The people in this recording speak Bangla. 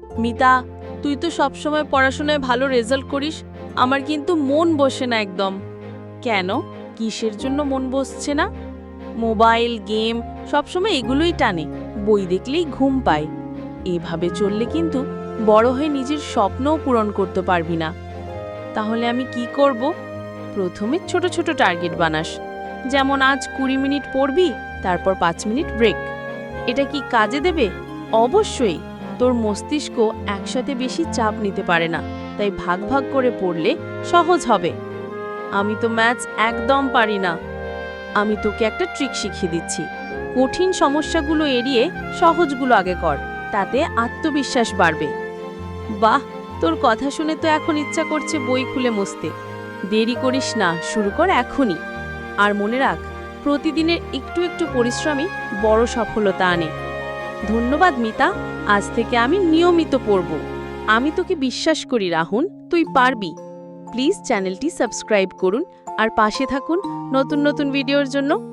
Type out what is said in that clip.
মিতা, তুই তো সবসময় পড়াশোনায় ভালো রেজাল্ট করিস, আমার কিন্তু মন বসে না একদম। কেন? কিসের জন্য মন বসছে না? মোবাইল, গেম, সবসময় এগুলোই টানে, বই দেখলেই ঘুম পায়। এভাবে চললে কিন্তু বড় হয়ে নিজের স্বপ্নও পূরণ করতে পারবি না। তাহলে আমি কি করব? প্রথমে ছোট ছোট টার্গেট বানাস, যেমন আজ 20 মিনিট পড়বি, তারপর 5 মিনিট ব্রেক। এটা কি কাজে দেবে? অবশ্যই। তোর মস্তিষ্ক একসাথে বেশি চাপ নিতে পারে না, তাই ভাগ ভাগ করে পড়লে সহজ হবে। আমি তো ম্যাথস একদম পারি না। আমি তোকে একটা ট্রিক শিখিয়ে দিচ্ছি। কঠিন সমস্যাগুলো এড়িয়ে সহজগুলো আগে কর, তাতে আত্মবিশ্বাস বাড়বে। বাহ, তোর কথা শুনে তো এখন ইচ্ছা করছে বই খুলে মুছতে। দেরি করিস না, শুরু কর এখনই। আর মনে রাখ, প্রতিদিনের একটু একটু পরিশ্রমই বড় সফলতা আনে। ধন্যবাদ মিতা, আজ থেকে আমি নিয়মিত পড়ব। আমি তোকে বিশ্বাস করি রাহুল, তুই পারবি। প্লিজ চ্যানেলটি সাবস্ক্রাইব করুন আর পাশে থাকুন নতুন নতুন ভিডিওর জন্য।